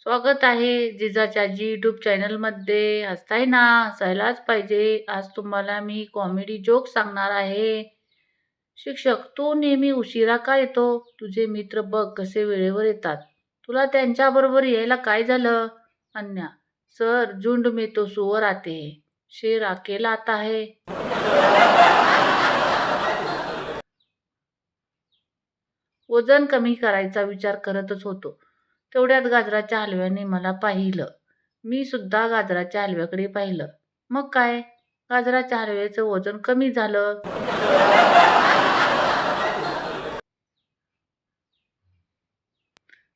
स्वागत आहे जिजाच्याजी यूट्यूब चॅनलमध्ये. हसताय ना? हसायलाच पाहिजे. आज तुम्हाला मी कॉमेडी जोक सांगणार आहे. शिक्षक, तू नेहमी उशिरा का येतो? तुझे मित्र बघ कसे वेळेवर येतात. तुला त्यांच्याबरोबर यायला काय झालं? अन्या, सर झुंड में तो सुअर आते हैं. शेर अकेला आता है. वजन कमी करायचा विचार करतच होतो. तेवढ्यात गाजराच्या हलव्याने मला पाहिलं. मी सुद्धा गाजराच्या हलव्याकडे पाहिलं. मग काय? गाजराच्या हलव्याचं वजन कमी झालं.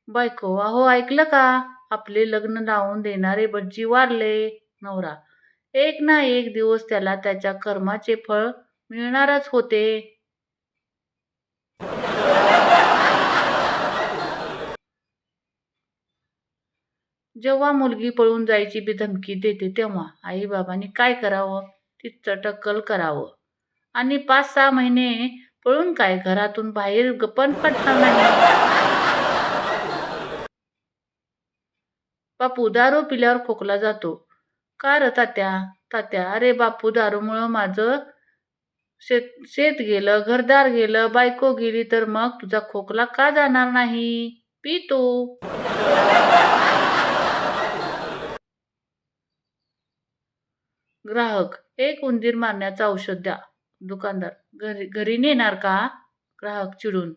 बायको, अहो ऐकलं का? आपले लग्न लावून देणारे भटजी वारले. नवरा, एक ना एक दिवस त्याला त्याच्या कर्माचे फळ मिळणारच होते. जेव्हा मुलगी पळून जायची बी धमकी देते तेव्हा आई बाबांनी काय करावं? तिचं टक्कल करावं. आणि 5-6 महिने पळून काय घरातून बाहेर पण पडणार नाही. बापू, दारू पिल्यावर खोकला जातो. का र तात्या? तात्या, अरे बापू, दारूमुळं माझं शेत शेत गेलं, घरदार गेलं, बायको गेली, तर मग तुझा खोकला का जाणार नाही? पी तू. ग्राहक, एक उंदीर मारण्याचं औषध द्या. दुकानदार, घरी घरी नेणार का? ग्राहक चिडून,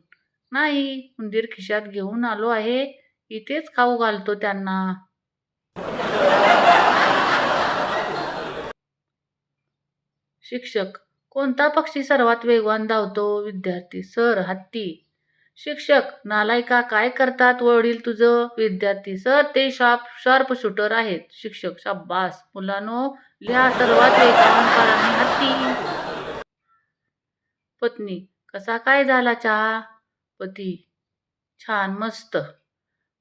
नाही, उंदीर खिशात घेऊन आलो आहे, इथेच खाऊ घालतो त्यांना. शिक्षक, कोणता पक्षी सर्वात वेगवान धावतो? विद्यार्थी, सर हत्ती. शिक्षक, नालायका, काय करतात वडील तुझं? विद्यार्थी, सर ते शार्प शूटर आहेत. शिक्षक, शाब्बास मुलांनो, लिहा सर्वात वेगवान प्राणी हत्ती. पत्नी, कसा काय झाला चहा? पती, छान मस्त.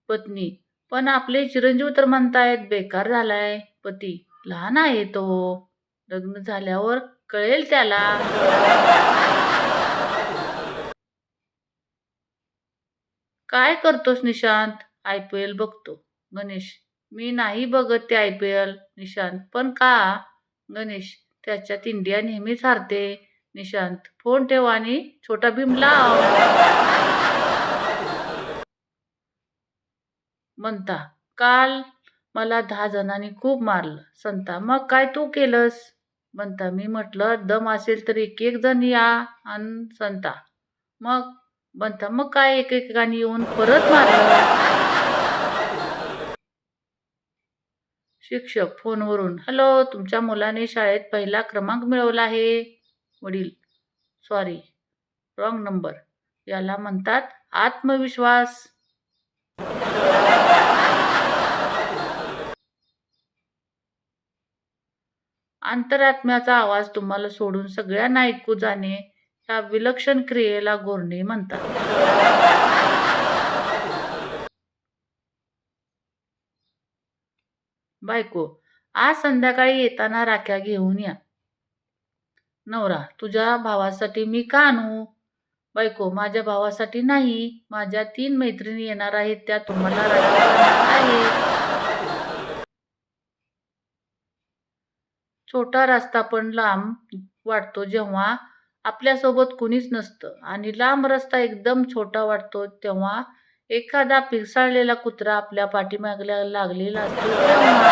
पत्नी, पण आपले चिरंजीव तर म्हणतायत बेकार झालाय. पती, लहान आहे तो, लग्न झाल्यावर कळेल त्याला. काय करतोस निशांत? IPL बघतो. गणेश, मी नाही बघत ते IPL. निशांत, पण का? गणेश, त्याच्यात इंडिया नेहमीच हारते. निशांत, फोन ठेव आणि छोटा भीम लाव. म्हणता, काल मला 10 जणांनी खूप मारलं. संता, मग काय तू केलंस? म्हणता, मी म्हटलं दम असेल तर एक एक जण या. आणि संता, मग? म्हणता, मग काय एकेकाने येऊन परत मारलं. शिक्षक फोनवरून, हॅलो, तुमच्या मुलाने शाळेत पहिला क्रमांक मिळवला आहे. वडील, सॉरी, रॉंग नंबर. याला म्हणतात आत्मविश्वास. अंतरात्म्याचा आवाज तुम्हाला सोडून सगळ्यांना ऐकू जाणे या विलक्षण क्रियेला घोरणे म्हणतात. बायको, आज संध्याकाळी येताना राख्या घेऊन या. नवरा, तुझ्या भावासाठी मी का आणू? बायको, माझ्या भावासाठी नाही, माझ्या 3 मैत्रिणी येणार आहेत, त्या तुम्हाला राखी बांधणार आहेत. छोटा रस्ता पण लांब वाटतो जेव्हा आपल्यासोबत कुणीच नसतं, आणि लांब रस्ता एकदम छोटा वाटतो तेव्हा एखादा पिसाळलेला कुत्रा आपल्या पाठीमागे लागलेला असतो तेव्हा.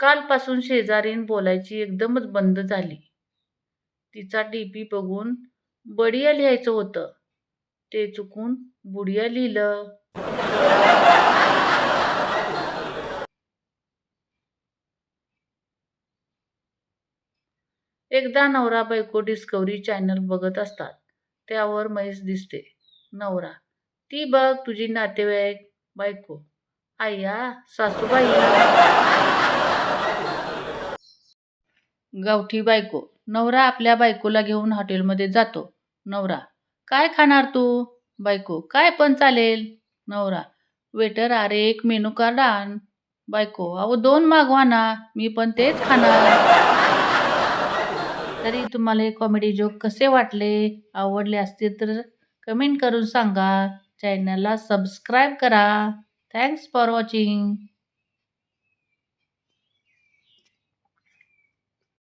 कालपासून शेजारीण बोलायची एकदमच बंद झाली. तिचा DP बघून बडिया लिहायचं होतं, ते चुकून बुडिया लिहिलं. एकदा नवरा बायको डिस्कव्हरी चॅनल बघत असतात. त्यावर म्हैस दिसते. नवरा, ती बघ तुझी नातेवाईक. बायको, आय्या, सासूबाई. गावठी बायको, नवरा आपल्या बायकोला घेऊन हॉटेलमध्ये जातो. नवरा, काय खाणार तू? बायको, काय पण चालेल. नवरा, वेटर, अरे एक मेनू कार्ड आण. बायको, अहो 2 मागवा ना, मी पण तेच खाणार. तरी तुम्हाला हे कॉमेडी जोक कसे वाटले? आवडले असतील तर कमेंट करून सांगा. चॅनलला सबस्क्राईब करा. Thanks for watching.